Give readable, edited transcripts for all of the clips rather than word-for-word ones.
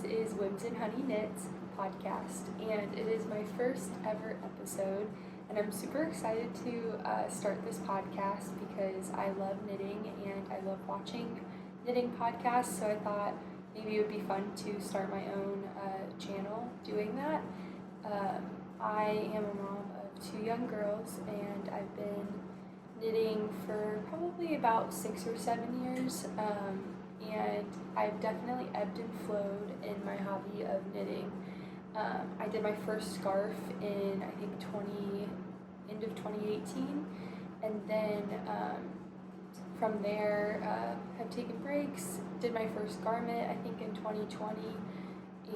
is Whims and Honey Knits podcast, and it is my first ever episode, and I'm super excited to start this podcast because I love knitting and I love watching knitting podcasts, so I thought maybe it would be fun to start my own channel doing that. I am a mom of 2 young girls, and I've been knitting for probably about 6 or 7 years. And I've definitely ebbed and flowed in my hobby of knitting. I did my first scarf in, I think, end of 2018, and then from there have taken breaks, did my first garment, I think, in 2020,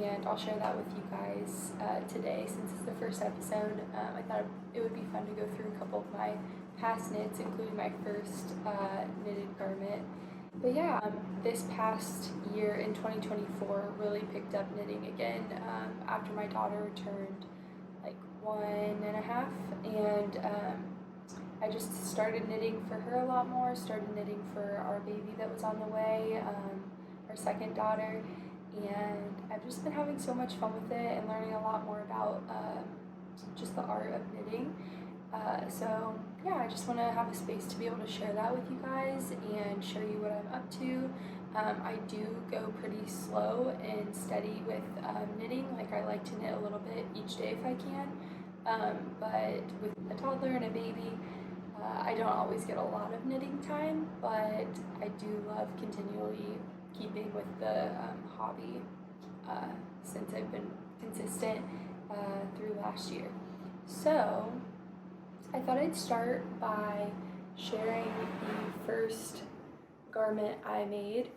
and I'll share that with you guys today since it's the first episode. I thought it would be fun to go through a couple of my past knits, including my first knitted garment. But yeah, this past year in 2024 really picked up knitting again after my daughter turned like 1.5, and I just started knitting for her a lot more, started knitting for our baby that was on the way, our second daughter, and I've just been having so much fun with it and learning a lot more about just the art of knitting. So yeah, I just want to have a space to be able to share that with you guys and show you what I'm up to. I do go pretty slow and steady with knitting. Like, I like to knit a little bit each day if I can, but with a toddler and a baby, I don't always get a lot of knitting time, but I do love continually keeping with the hobby since I've been consistent through last year. So I thought I'd start by sharing the first garment I made.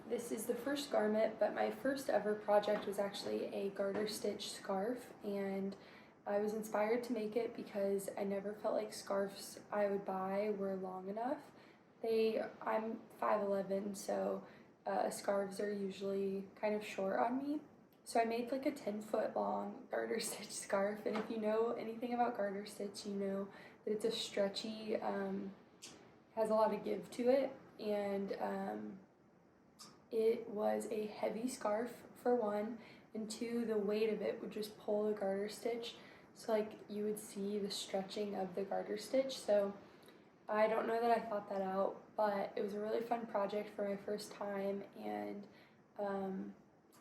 This is the first garment, but my first ever project was actually a garter stitch scarf, and I was inspired to make it because I never felt like scarves I would buy were long enough. I'm 5'11", so scarves are usually kind of short on me. So I made like a 10-foot long garter stitch scarf, and if you know anything about garter stitch, you know that it's a stretchy, has a lot of give to it, and it was a heavy scarf for one, and two, the weight of it would just pull the garter stitch, so like you would see the stretching of the garter stitch. So I don't know that I thought that out, but it was a really fun project for my first time, and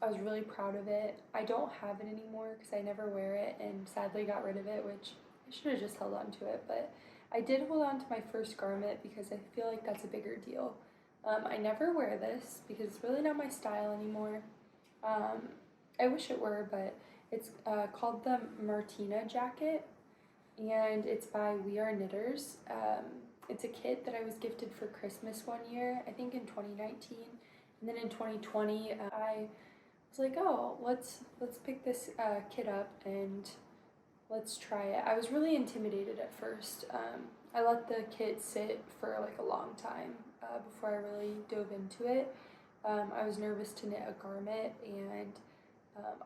I was really proud of it. I don't have it anymore because I never wear it and sadly got rid of it, which I should have just held on to it, but I did hold on to my first garment because I feel like that's a bigger deal. I never wear this because it's really not my style anymore. I wish it were, but it's called the Martina jacket, and it's by We Are Knitters. It's a kit that I was gifted for Christmas one year, I think in 2019, and then in 2020 I was like, oh, let's pick this kit up and let's try it. I was really intimidated at first. I let the kit sit for like a long time before I really dove into it. I was nervous to knit a garment, and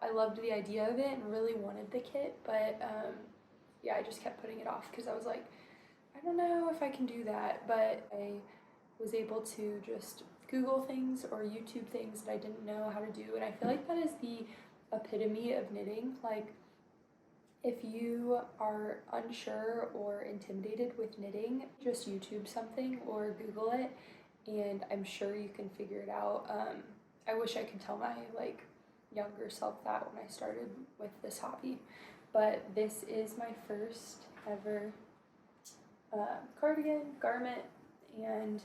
I loved the idea of it and really wanted the kit, but yeah, I just kept putting it off because I was like, I don't know if I can do that, but I was able to just Google things or YouTube things that I didn't know how to do, and I feel like that is the epitome of knitting. Like, if you are unsure or intimidated with knitting, just YouTube something or Google it, and I'm sure you can figure it out. I wish I could tell my younger self that when I started with this hobby, but this is my first ever cardigan garment, and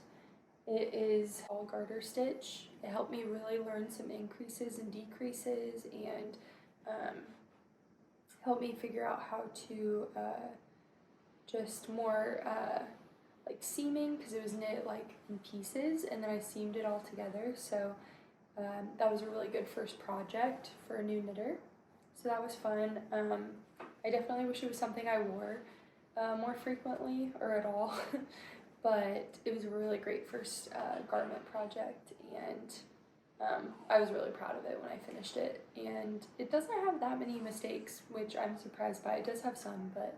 it is all garter stitch. It helped me really learn some increases and decreases, and helped me figure out how to just more like seaming, because it was knit like in pieces, and then I seamed it all together. So that was a really good first project for a new knitter. So that was fun. I definitely wish it was something I wore more frequently or at all. But it was a really great first garment project, and I was really proud of it when I finished it. And it doesn't have that many mistakes, which I'm surprised by. It does have some, but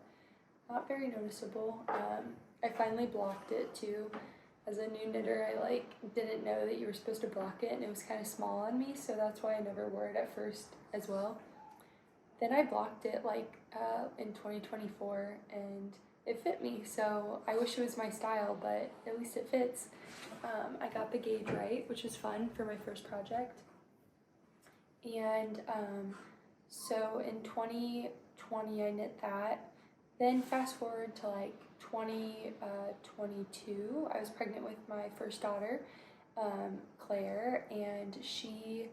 not very noticeable. I finally blocked it too, as a new knitter, I like didn't know that you were supposed to block it, and it was kind of small on me, so that's why I never wore it at first as well. Then I blocked it like in 2024, and it fit me, so I wish it was my style, but at least it fits. I got the gauge right, which was fun for my first project. And so in 2020 I knit that. Then fast forward to like 2022, I was pregnant with my first daughter, Claire, and she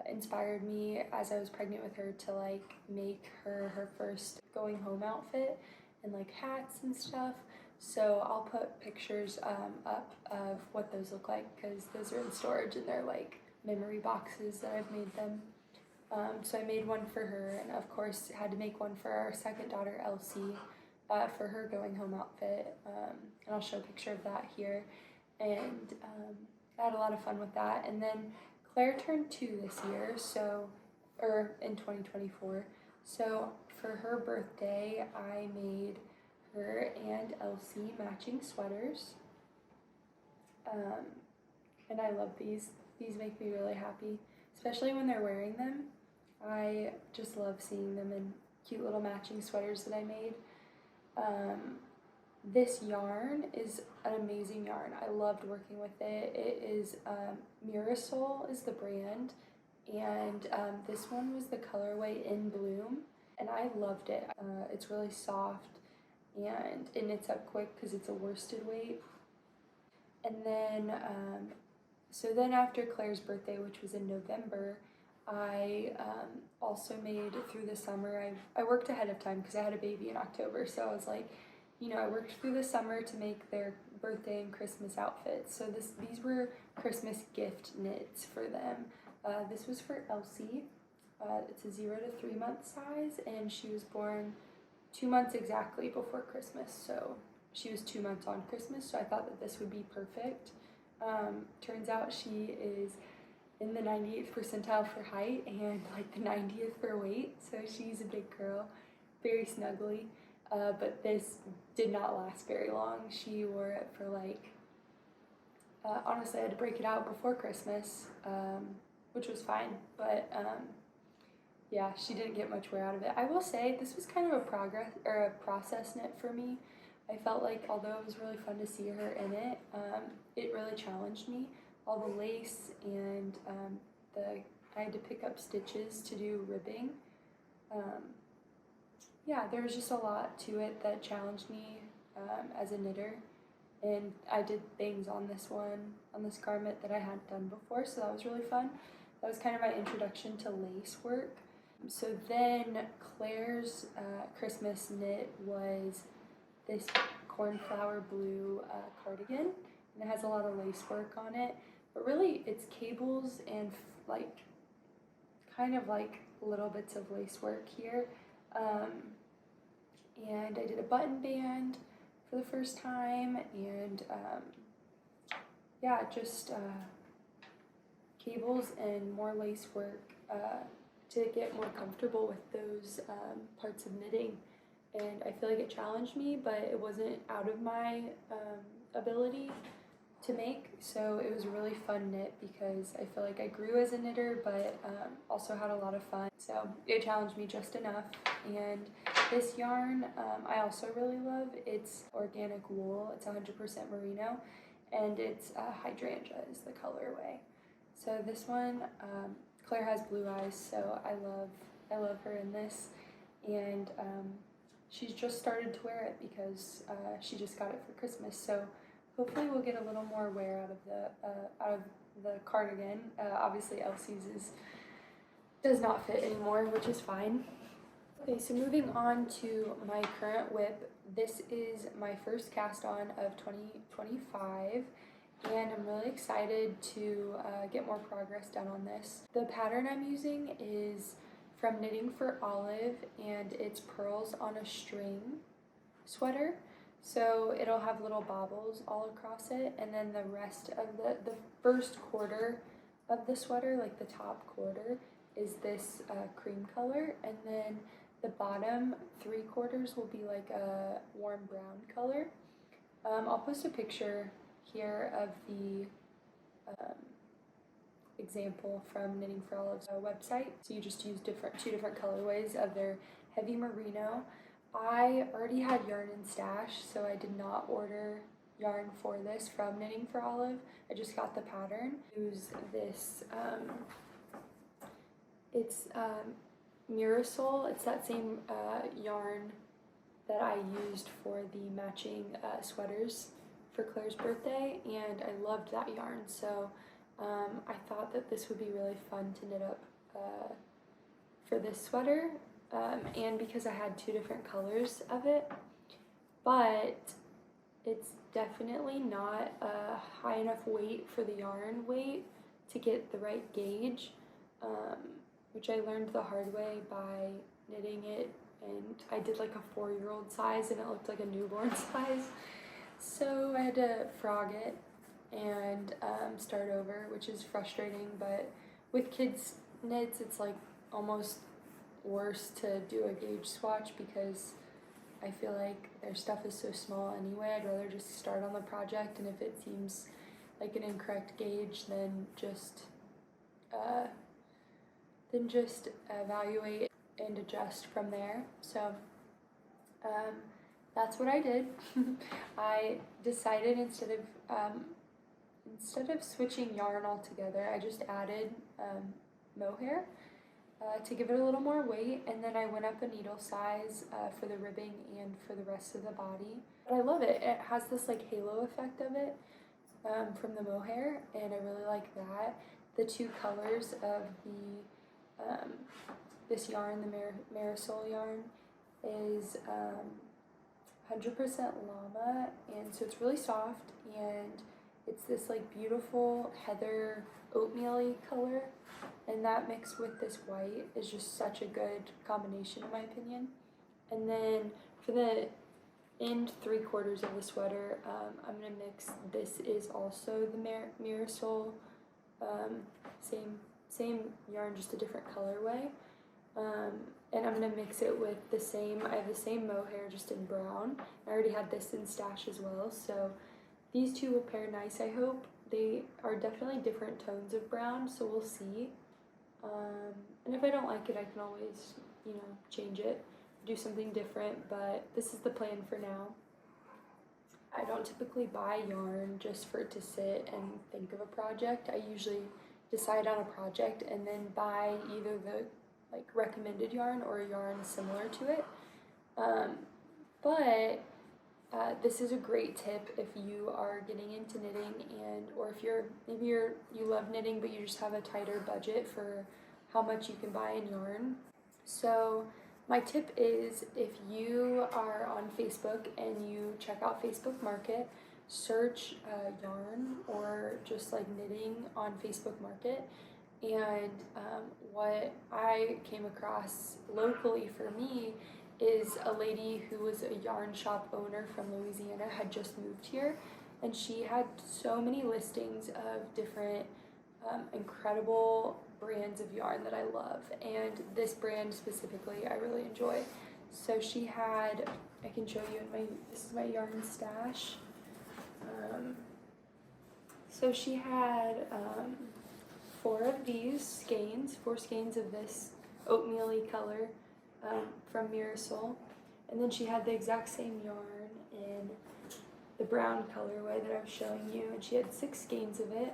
inspired me as I was pregnant with her to like make her first going home outfit and like hats and stuff. So I'll put pictures up of what those look like, because those are in storage and they're like memory boxes that I've made them. So I made one for her, and of course had to make one for our second daughter, Elsie, for her going home outfit, and I'll show a picture of that here. And I had a lot of fun with that. And then Claire turned 2 this year, or in 2024, so for her birthday I made her and Elsie matching sweaters, and I love these. These make me really happy, especially when they're wearing them. I just love seeing them in cute little matching sweaters that I made. This yarn is an amazing yarn. I loved working with it. It is Mirasol is the brand, and this one was the colorway In Bloom, and I loved it. It's really soft, and it knits up quick because it's a worsted weight. And then so then after Claire's birthday, which was in November, I also made through the summer. I worked ahead of time because I had a baby in October, so I was like, you know, I worked through the summer to make their birthday and Christmas outfits. So these were Christmas gift knits for them. This was for Elsie. It's a 0 to 3 month size, and she was born 2 months exactly before Christmas. So she was 2 months on Christmas, so I thought that this would be perfect. Turns out she is in the 98th percentile for height and like the 90th for weight, so she's a big girl, very snuggly. But this did not last very long. She wore it for like, honestly, I had to break it out before Christmas, which was fine, but yeah, she didn't get much wear out of it. I will say this was kind of a process knit for me. I felt like although it was really fun to see her in it, it really challenged me. All the lace and I had to pick up stitches to do ribbing. Yeah, there was just a lot to it that challenged me as a knitter, and I did things on this garment that I hadn't done before, so that was really fun. That was kind of my introduction to lace work. So then Claire's Christmas knit was this cornflower blue cardigan, and it has a lot of lace work on it, but really it's cables and like kind of like little bits of lace work here. And I did a button band for the first time, and yeah, just cables and more lace work to get more comfortable with those parts of knitting. And I feel like it challenged me, but it wasn't out of my ability to make, so it was a really fun knit because I feel like I grew as a knitter, but also had a lot of fun. So it challenged me just enough. And this yarn I also really love. It's organic wool. It's 100% merino, and it's Hydrangea is the colorway. So this one, Claire has blue eyes, so I love her in this, and she's just started to wear it because she just got it for Christmas. So hopefully we'll get a little more wear out of the cardigan. Obviously Elsie's does not fit anymore, which is fine. Okay, so moving on to my current WIP. This is my first cast on of 2025, and I'm really excited to get more progress done on this. The pattern I'm using is from Knitting for Olive, and it's pearls on a string sweater. So it'll have little bobbles all across it, and then the rest of the first quarter of the sweater, like the top quarter, is this cream color, and then the bottom 3/4 will be like a warm brown color. I'll post a picture here of the example from Knitting for Olive's website. So you just use two different colorways of their heavy merino. I already had yarn in stash, so I did not order yarn for this from Knitting for Olive. I just got the pattern. Use this, it's Mirasol. It's that same yarn that I used for the matching sweaters for Claire's birthday, and I loved that yarn, so I thought that this would be really fun to knit up for this sweater, and because I had two different colors of it, but it's definitely not a high enough weight for the yarn weight to get the right gauge, which I learned the hard way by knitting it, and I did like a 4-year-old size and it looked like a newborn size, so I had to frog it and start over, which is frustrating. But with kids knits, it's like almost worse to do a gauge swatch because I feel like their stuff is so small anyway. I'd rather just start on the project, and if it seems like an incorrect gauge, then just evaluate and adjust from there. So that's what I did. I decided instead of switching yarn altogether, I just added Mohair to give it a little more weight, and then I went up a needle size for the ribbing and for the rest of the body. But I love it. It has this like halo effect of it from the Mohair, and I really like that. The two colors of the this yarn, the Mirasol yarn, is 100% Llama, and so it's really soft, and it's this like beautiful heather oatmeal-y color, and that mixed with this white is just such a good combination in my opinion. And then for the end 3/4 of the sweater, I'm gonna mix, this is also the Mirasol, same yarn, just a different colorway, and I'm gonna mix it with the same, I have the same mohair just in brown. I already had this in stash as well, so these two will pair nice, I hope. They are definitely different tones of brown, so we'll see. And if I don't like it, I can always, you know, change it, do something different, but this is the plan for now. I don't typically buy yarn just for it to sit and think of a project. I usually decide on a project and then buy either the like recommended yarn or a yarn similar to it. But this is a great tip if you are getting into knitting, and or if you love knitting but you just have a tighter budget for how much you can buy in yarn. So my tip is, if you are on Facebook and you check out Facebook Market, search yarn or just like knitting on Facebook Market, and what I came across locally for me is a lady who was a yarn shop owner from Louisiana, had just moved here, and she had so many listings of different incredible brands of yarn that I love, and this brand specifically I really enjoy. So she had, I can show you this is my yarn stash. So she had 4 of these skeins, 4 skeins of this oatmeal-y color from Mirasol, and then she had the exact same yarn in the brown colorway that I was showing you, and she had 6 skeins of it,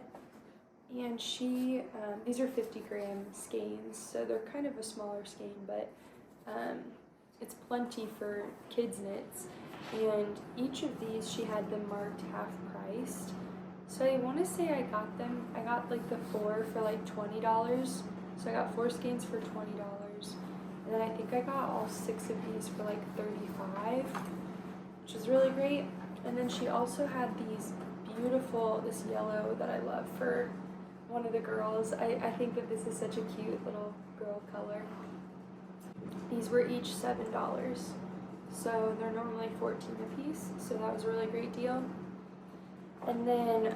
and she, these are 50-gram skeins, so they're kind of a smaller skein, but it's plenty for kids knits, and each of these she had them marked half priced. So I want to say I got like the 4 for like $20, so I got 4 skeins for $20, and then I think I got all 6 of these for like $35, which is really great. And then she also had these beautiful, this yellow that I love for one of the girls. I think that this is such a cute little girl color. These were each $7, so they're normally $14 a piece, so that was a really great deal. And then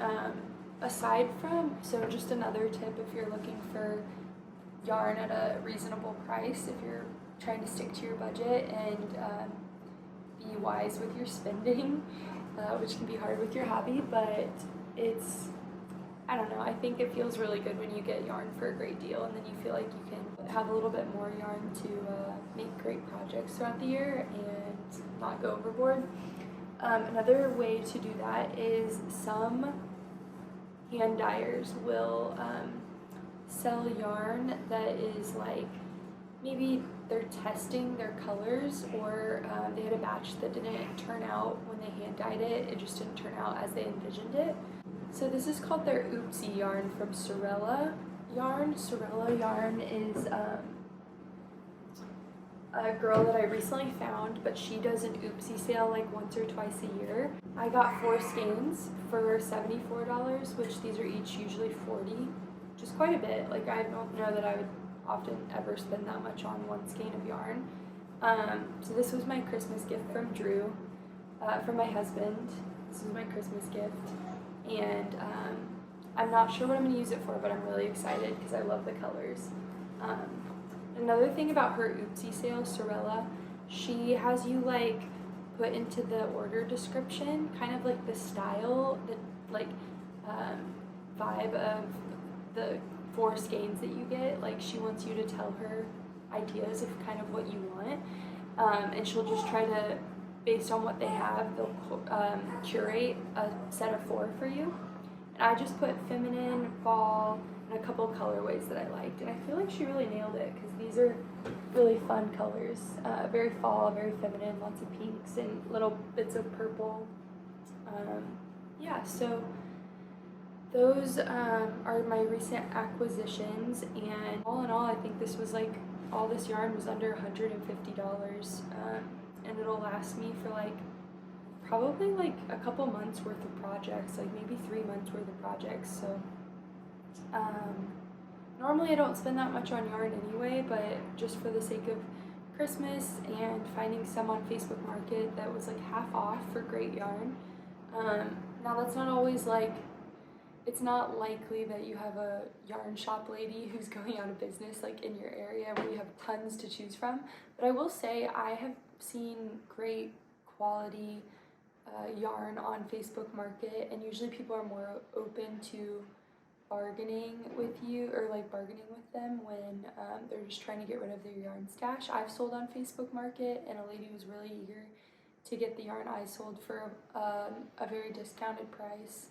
aside from, so just another tip if you're looking for yarn at a reasonable price, if you're trying to stick to your budget and be wise with your spending, which can be hard with your hobby, but it's, I don't know, I think it feels really good when you get yarn for a great deal, and then you feel like you can have a little bit more yarn to make great projects throughout the year and not go overboard. Another way to do that is some hand dyers will sell yarn that is like, maybe they're testing their colors, or they had a batch that didn't turn out when they hand dyed it. It just didn't turn out as they envisioned it. So this is called their Oopsie yarn from Sorella Yarn. Sorella Yarn is a girl that I recently found, but she does an Oopsie sale like once or twice a year. I got 4 skeins for $74, which these are each usually $40, which is quite a bit. Like, I don't know that I would often ever spend that much on one skein of yarn. So this was my Christmas gift from Drew, from my husband. This was my Christmas gift, and I'm not sure what I'm going to use it for, but I'm really excited because I love the colors. Another thing about her Oopsie sale, Sorella, she has you like put into the order description kind of like the style, the like vibe of the 4 skeins that you get. Like, she wants you to tell her ideas of kind of what you want, and she'll just try to, based on what they have, they'll curate a set of 4 for you. And I just put feminine, fall, and a couple colorways that I liked, and I feel like she really nailed it because these are really fun colors, very fall, very feminine, lots of pinks and little bits of purple. Yeah, so those are my recent acquisitions, and all in all, I think this was like, all this yarn was under $150, and it'll last me for like probably like a couple months worth of projects, like maybe 3 months worth of projects. So normally I don't spend that much on yarn anyway, but just for the sake of Christmas and finding some on Facebook Market that was like half off for great yarn. Now that's not always like, it's not likely that you have a yarn shop lady who's going out of business like in your area where you have tons to choose from, but I will say I have seen great quality yarn on Facebook Market, and usually people are more open to bargaining with you, or like bargaining with them when they're just trying to get rid of their yarn stash. I've sold on Facebook Market, and a lady was really eager to get the yarn I sold for a very discounted price.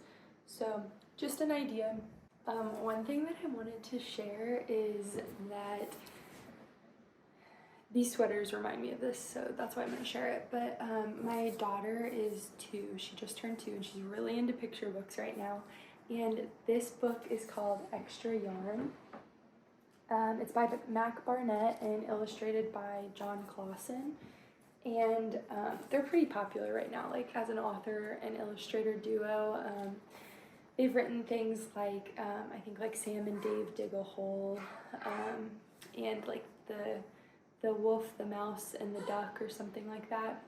So just an idea. One thing that I wanted to share is that these sweaters remind me of this, so that's why I'm going to share it. But my daughter is 2. She just turned 2, and she's really into picture books right now. And this book is called Extra Yarn. It's by Mac Barnett and illustrated by John Clausen. And they're pretty popular right now, like as an author and illustrator duo. They've written things like, I think like Sam and Dave Dig a Hole, and like the wolf, the mouse, and the duck, or something like that.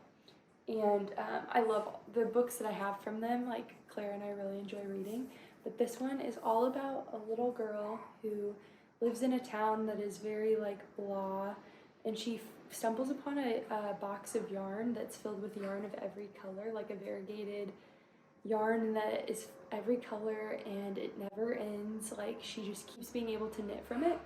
And I love the books that I have from them, like Claire and I really enjoy reading. But this one is all about a little girl who lives in a town that is very like blah, and she stumbles upon a box of yarn that's filled with yarn of every color, like a variegated yarn that is every color, and it never ends. Like, she just keeps being able to knit from it,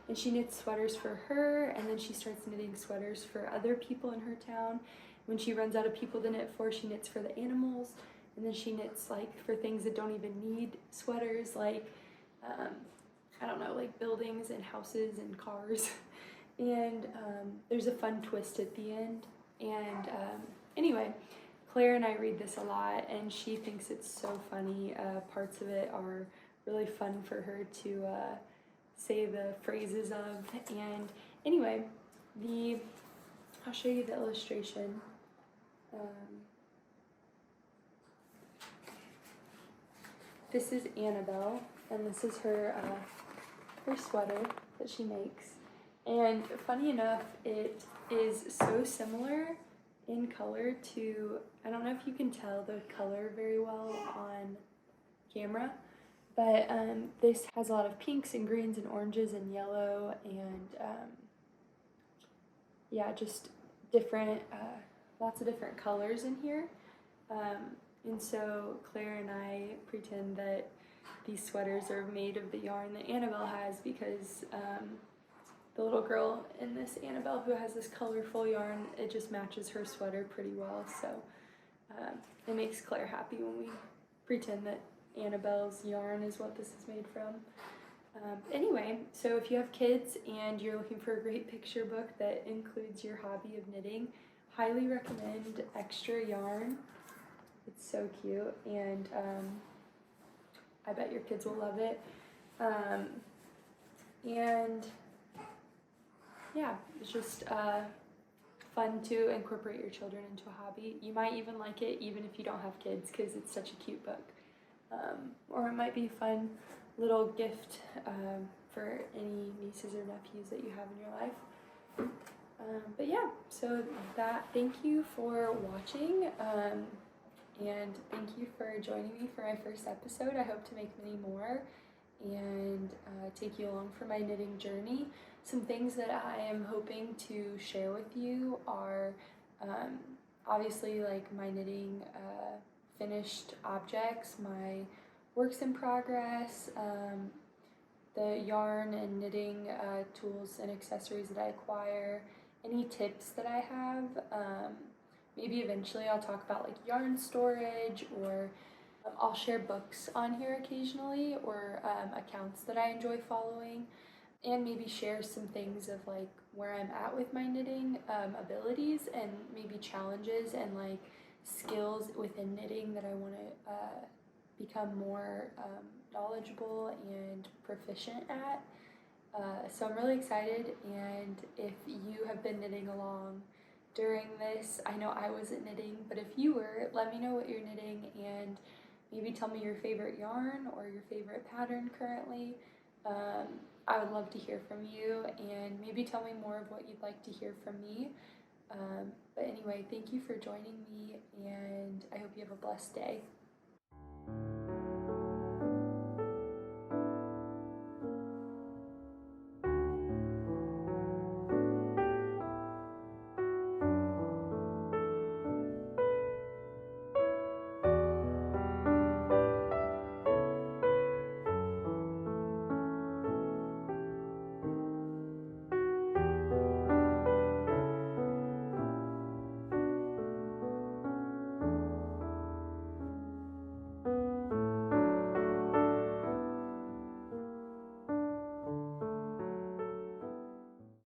and she knits sweaters for her, and then she starts knitting sweaters for other people in her town. When she runs out of people to knit for, she knits for the animals, and then she knits like for things that don't even need sweaters, like I don't know, like buildings and houses and cars. And there's a fun twist at the end. And anyway, Claire and I read this a lot, and she thinks it's so funny. Parts of it are really fun for her to say the phrases of. And anyway, I'll show you the illustration. This is Annabelle, and this is her sweater that she makes. And funny enough, it is so similar in color to, I don't know if you can tell the color very well on camera, but this has a lot of pinks and greens and oranges and yellow, and yeah, just different, lots of different colors in here. And so Claire and I pretend that these sweaters are made of the yarn that Annabelle has because the little girl in this Annabelle who has this colorful yarn, it just matches her sweater pretty well. So it makes Claire happy when we pretend that Annabelle's yarn is what this is made from. Anyway, so if you have kids and you're looking for a great picture book that includes your hobby of knitting, highly recommend Extra Yarn. It's so cute, and I bet your kids will love it. And yeah, it's just fun to incorporate your children into a hobby. You might even like it even if you don't have kids because it's such a cute book. Or it might be a fun little gift for any nieces or nephews that you have in your life. But yeah, so thank you for watching, and thank you for joining me for my first episode. I hope to make many more and take you along for my knitting journey. Some things that I am hoping to share with you are obviously like my knitting finished objects, my works in progress, the yarn and knitting tools and accessories that I acquire, any tips that I have. Maybe eventually I'll talk about like yarn storage, or I'll share books on here occasionally, or accounts that I enjoy following, and maybe share some things of like where I'm at with my knitting abilities, and maybe challenges and like skills within knitting that I want to become more knowledgeable and proficient at. So I'm really excited, and if you have been knitting along during this, I know I wasn't knitting, but if you were, let me know what you're knitting, and maybe tell me your favorite yarn or your favorite pattern currently. I would love to hear from you, and maybe tell me more of what you'd like to hear from me. But anyway, thank you for joining me, and I hope you have a blessed day.